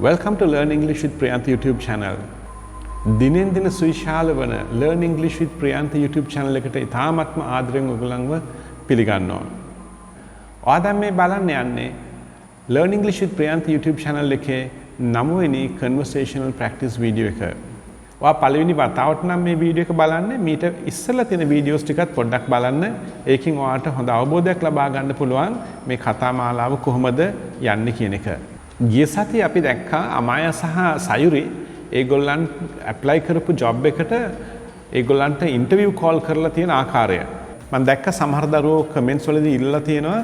Welcome to Learn English with Priyanth YouTube channel. දිනෙන් දින සුවිශාල වන Learn English with Priyanth YouTube channel එකට ඉතාමත්ම ආදරෙන් ඔයගොල්ලන්ව පිළිගන්නවා. ඔයා දැන් මේ බලන්න යන්නේ Learn English with Priyanth YouTube channel එකේ 9 වෙනි conversational practice video එක. ඔයා පළවෙනි වතාවට නම් මේ වීඩියෝ එක බලන්නේ මීට ඉස්සෙල්ලා තියෙන වීඩියෝස් ටිකත් පොඩ්ඩක් බලන්න. ඒකෙන් ඔයාට හොඳ අවබෝධයක් ලබා ගන්න පුළුවන් මේ කතා මාලාව කොහොමද යන්නේ කියන එක. ගිය සතියේ අපි දැක්කා අමාය සහ සයුරි ඒගොල්ලන් ඇප්ලයි කරපු ජොබ් එකට ඒගොල්ලන්ට ඉන්ටර්විව් කෝල් කරලා තියෙන ආකාරය. මම දැක්ක සමහර දරුවෝ කමෙන්ට්ස් වලදී ඉල්ලලා තියෙනවා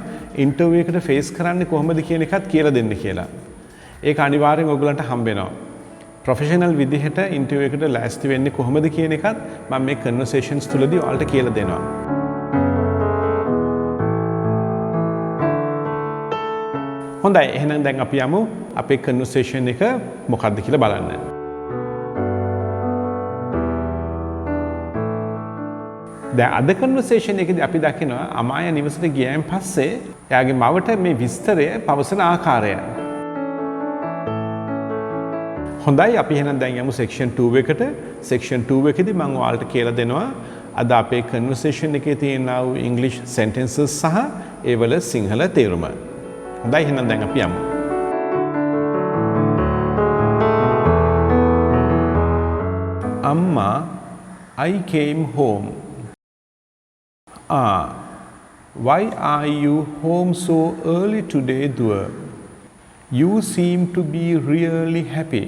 ඉන්ටර්විව් එකට ෆේස් කරන්නේ කොහොමද කියන එකත් කියලා දෙන්න කියලා. ඒක අනිවාර්යෙන් ඔයගොල්ලන්ට හම්බ වෙනවා. ප්‍රොෆෙෂනල් විදිහට ඉන්ටර්විව් එකට ලෑස්ති වෙන්නේ කොහොමද කියන එකත් මම මේ කන්වර්සේෂන්ස් තුලදී ඔයාලට කියලා දෙනවා. හොඳයි එහෙනම් දැන් අපි යමු අපේ කන්වර්සේෂන් එක මොකක්ද කියලා බලන්න. දැන් අද කන්වර්සේෂන් එකේදී අපි දකිනවා අමාය නිවසට ගියයින් පස්සේ එයාගේ මවට මේ විස්තරය පවසන ආකාරය. හොඳයි අපි එහෙනම් දැන් යමු section 2 එකට. section 2 එකේදී මම ඔයාලට කියලා දෙනවා අද අපේ කන්වර්සේෂන් එකේ තියෙන English sentences සහ ඒවල සිංහල තේරුම. හොඳයි එහෙනම් දැන් අපි යමු. Amma, I came home. Why are you home so early today, Dua? You seem to be really happy.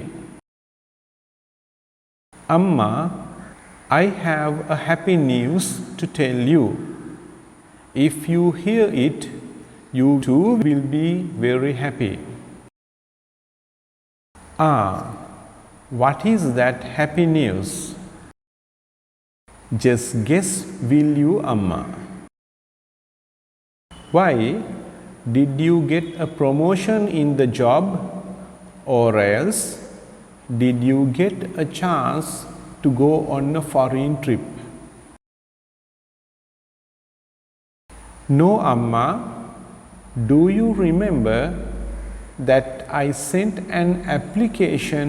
Amma, I have a happy news to tell you. If you hear it, you too will be very happy. What is that happy news? Just guess, will you, Amma? Why? Did you get a promotion in the job? Or else, did you get a chance to go on a foreign trip? No, Amma. Do you remember that I sent an application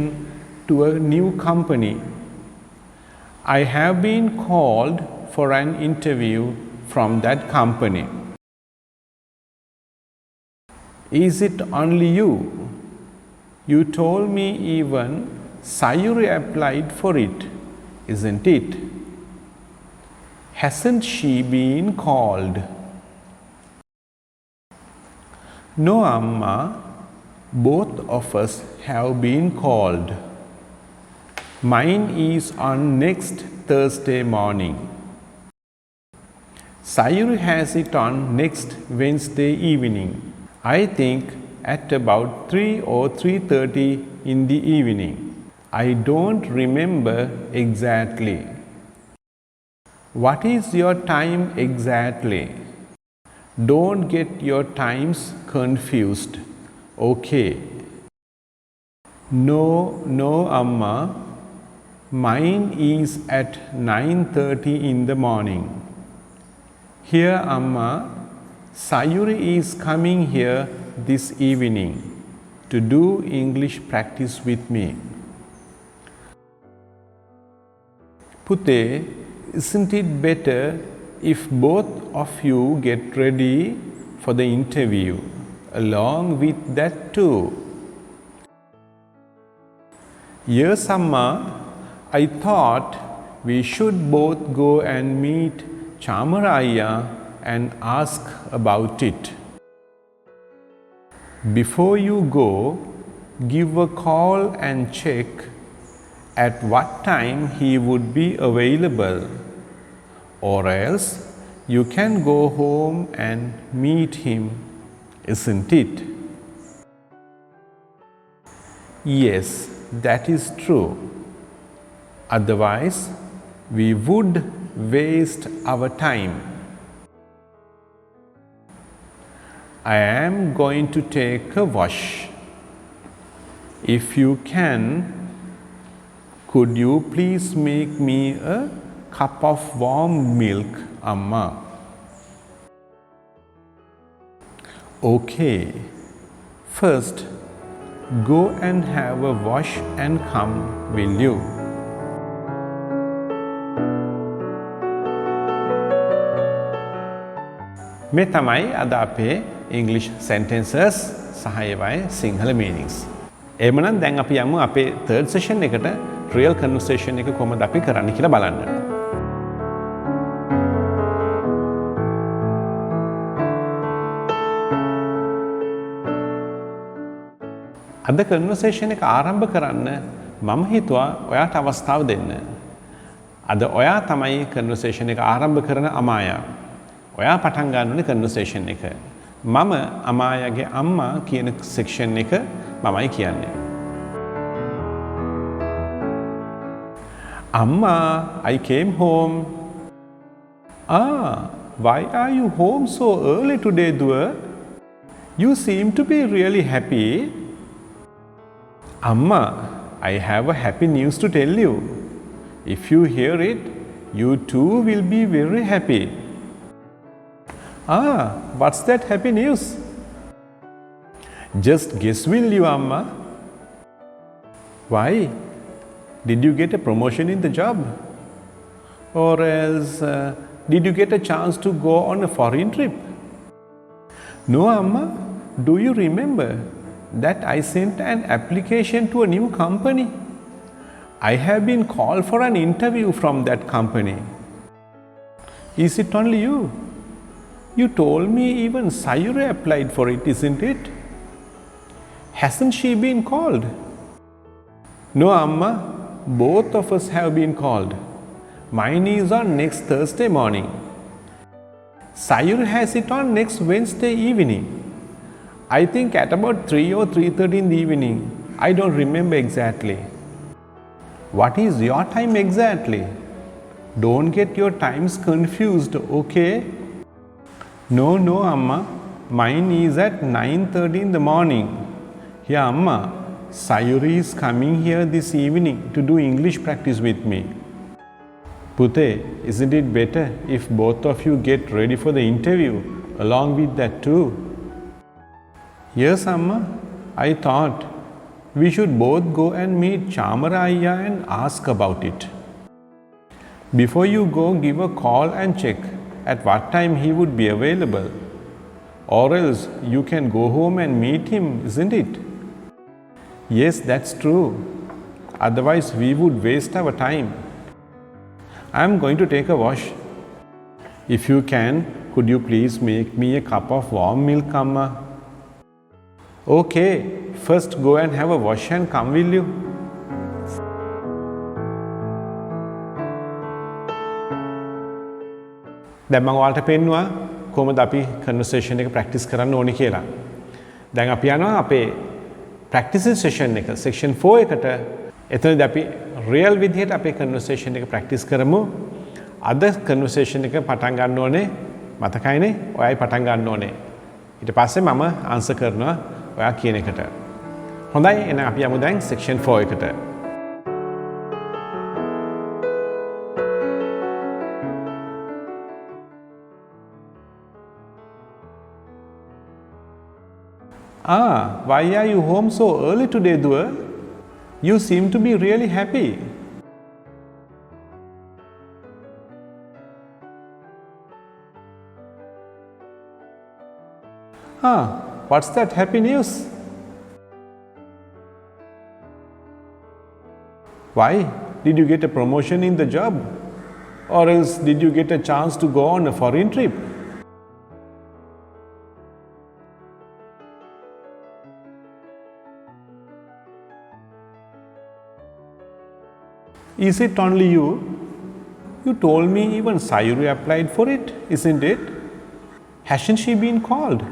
to a new company? I have been called for an interview from that company. Is it only you? You told me even Sayuri applied for it, isn't it? Hasn't she been called? No, Amma. Both of us have been called. Mine is on next Thursday morning. Sayuri has it on next Wednesday evening. I think at about 3 or 3:30 in the evening. I don't remember exactly. What is your time exactly? Don't get your times confused. Okay. No, Amma. Mine is at 9:30 in the morning. Here, Amma, Sayuri is coming here this evening to do English practice with me. Pute, isn't it better if both of you get ready for the interview along with that too? Yes, Amma. I thought we should both go and meet Chamaraya and ask about it. Before you go, give a call and check at what time he would be available. Or else you can go home and meet him, isn't it? Yes, that is true. Otherwise, we would waste our time. I am going to take a wash. If you can, could you please make me a cup of warm milk, Amma? Okay. First, Go and have a wash and come, will you? මේ තමයි අද අපේ English sentences සහ ඒවායේ Sinhala meanings. එහෙමනම් දැන් අපි යමු අපේ third session එකට real conversation එක කොහොමද අපි කරන්න කියලා බලන්න. අද conversation එක ආරම්භ කරන්න මම හිතුවා ඔයාට අවස්ථාව දෙන්න. අද ඔයා තමයි conversation එක ආරම්භ කරන අමායා. ඔයා පටන් ගන්න ඕනේ conversation එක. මම අමායාගේ අම්මා කියන section එක මමයි කියන්නේ. Amma, I came home. Ah, why are you home so early today, Dua? You seem to be really happy. Amma, I have a happy news to tell you. If you hear it, you too will be very happy. Ah, what's that happy news? Just guess, will you, Amma? Why? Did you get a promotion in the job? Or else, did you get a chance to go on a foreign trip? No, Amma. Do you remember that I sent an application to a new company? I have been called for an interview from that company. Is it only you? You told me even Sayuri applied for it, isn't it? Hasn't she been called? No, Amma. Both of us have been called. Mine is on next Thursday morning. Sayur has it on next Wednesday evening. I think at about 3 or 3:30 in the evening. I don't remember exactly. What is your time exactly? Don't get your times confused, okay? No, Amma. Mine is at 9:30 in the morning. Yeah, Amma. Sayuri is coming here this evening to do English practice with me. Pute, isn't it better if both of you get ready for the interview along with that too? Yes, Amma. I thought we should both go and meet Chamaraya and ask about it. Before you go, give a call and check at what time he would be available. Or else you can go home and meet him, isn't it? Yes, that's true. Otherwise, we would waste our time. I'm going to take a wash. If you can, could you please make me a cup of warm milk, Amma? Okay, first go and have a wash and come, will you? දැන් මම ඔයාලට පෙන්නුවා කොහොමද අපි conversation එක practice කරන්න ඕනේ කියලා. දැන් අපි යනවා අපේ practice session එක section 4 එකට. එතනදී අපි real විදිහට අපේ conversation එක practice කරමු. අද conversation එක පටන් ගන්න ඕනේ මතකයිනේ ඔයයි පටන් ගන්න ඕනේ. ඊට පස්සේ මම answer කරනවා ඔයා කියන එකට. හොඳයි එහෙනම් අපි යමු දැන් section 4 එකට. Ah, why are you home so early today, Dua? You seem to be really happy. Ah, what's that happy news? Why? Did you get a promotion in the job? Or else did you get a chance to go on a foreign trip? Is it only you? You told me even Sayuri applied for it, isn't it? Hasn't she been called?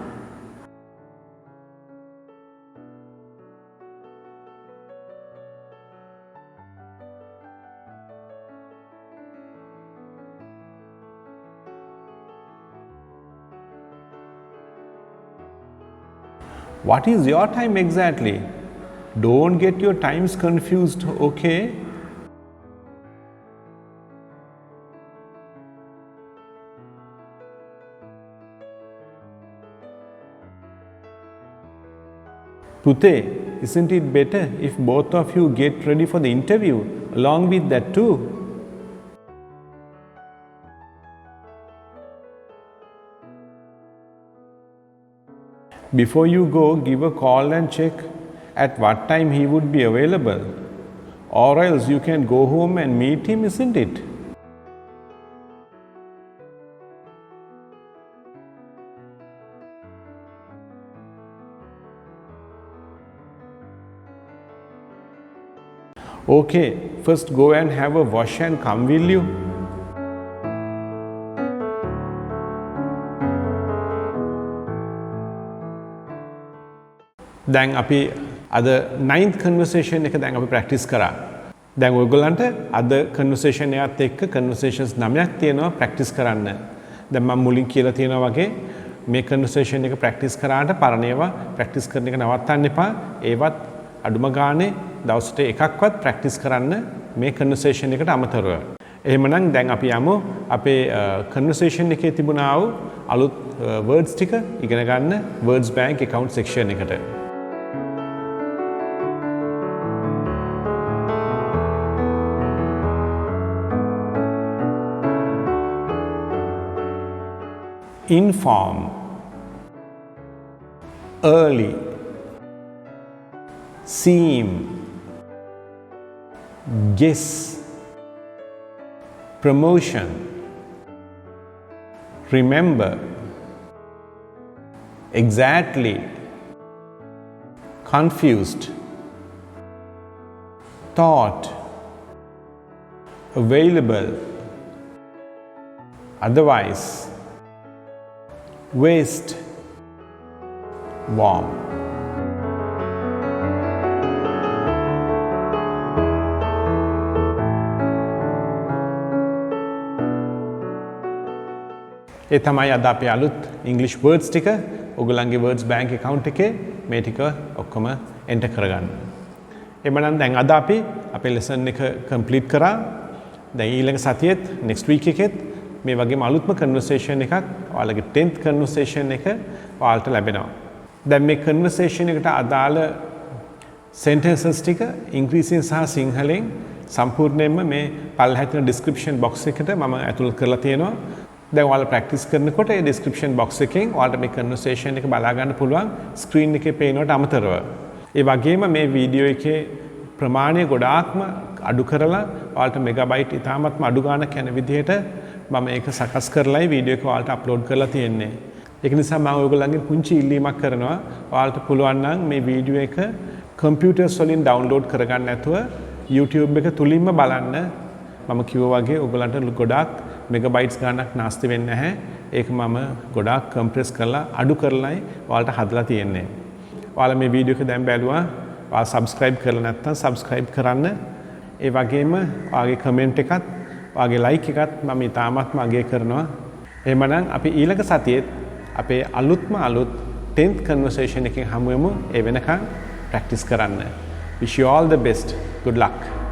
What is your time exactly? Don't get your times confused, okay? Pute, isn't it better if both of you get ready for the interview along with that too? Before you go, give a call and check at what time he would be available. Or else you can go home and meet him, isn't it? Okay, first go and have a wash and come, will you? දැන් අපි අද 9th conversation එක දැන් අපි practice කරා. දැන් ඔයගොල්ලන්ට අද conversation එකත් එක්ක conversations 9ක් තියෙනවා practice කරන්න. දැන් මම මුලින් කියලා තියෙනවා වගේ මේ conversation එක practice කරාට පරණ ඒවා practice කරන එක නවත්තන්න එපා. ඒවත් අඩුම ගානේ දවසට එකක්වත් practice කරන්න මේ conversation එකට අමතරව. එහෙමනම් දැන් අපි යමු අපේ conversation එකේ තිබුණා වූ අලුත් words ටික ඉගෙන ගන්න words bank account section එකට. Inform, early, seem, guess, promotion, remember, exactly, confused, thought, available, otherwise, waste, warm. ඒ තමයි අද අපේ අලුත් English words ටික ඔයගොල්ලන්ගේ words bank account එකේ මේ ටික ඔක්කොම enter කරගන්න. එhmenan දැන් අද අපි අපේ lesson එක complete කරා. දැන් ඊළඟ සතියේත් next week එකෙත් මේ වගේම අලුත්ම conversation එකක් ඔයාලගේ 10th conversation එක ඔයාලට ලැබෙනවා. දැන් මේ conversation එකට අදාළ sentences ටික ඉංග්‍රීසියෙන් සහ සිංහලෙන් සම්පූර්ණයෙන්ම මේ පල්ලෙහා තියෙන description box එකට මම ඇතුළත් කරලා තියෙනවා. දැන් ඔයාලා practice කරනකොට ඒ description box එකෙන් ඔයාලට මේ conversation එක බලා ගන්න පුළුවන් screen එකේ පේනවට අමතරව. ඒ වගේම මේ වීඩියෝ එකේ ප්‍රමාණය ගොඩාක්ම අඩු කරලා ඔයාලට මෙගාබයිට් ඉතාමත්ම අඩු ගාණක් යන විදිහට මම ඒක සකස් කරලායි වීඩියෝ එක ඔයාලට අප්ලෝඩ් කරලා තියෙන්නේ. ඒක නිසා මම ඔයගොල්ලන්ගෙන් පුංචි ඉල්ලීමක් කරනවා. ඔයාලට පුළුවන් නම් මේ වීඩියෝ එක කම්පියුටර්ස් වලින් ඩවුන්ලෝඩ් කරගන්න නැතුව YouTube එක තුලින්ම බලන්න. මම කිව්වා වගේ ඔයගොල්ලන්ට ගොඩාක් මෙගාබයිට්ස් ගාණක් නාස්ති වෙන්නේ නැහැ. ඒක මම ගොඩාක් කම්ප්‍රෙස් කරලා අඩු කරලායි ඔයාලට හදලා තියෙන්නේ. ඔයාලා මේ වීඩියෝ එක දැන් බැලුවා. ඔයාලා subscribe කරලා නැත්නම් subscribe කරන්න. ඒ වගේම ඔයාගේ කමෙන්ට් එකත් ඔයාගේ ලයික් එකත් මම ඉතාමත්ම අගය කරනවා. එහෙමනම් අපි ඊළඟ සතියේත් අපේ අලුත්ම අලුත් 10th conversation එකකින් හමු වෙමු. ඒ වෙනකන් practice කරන්න. Wish you all the best. Good luck.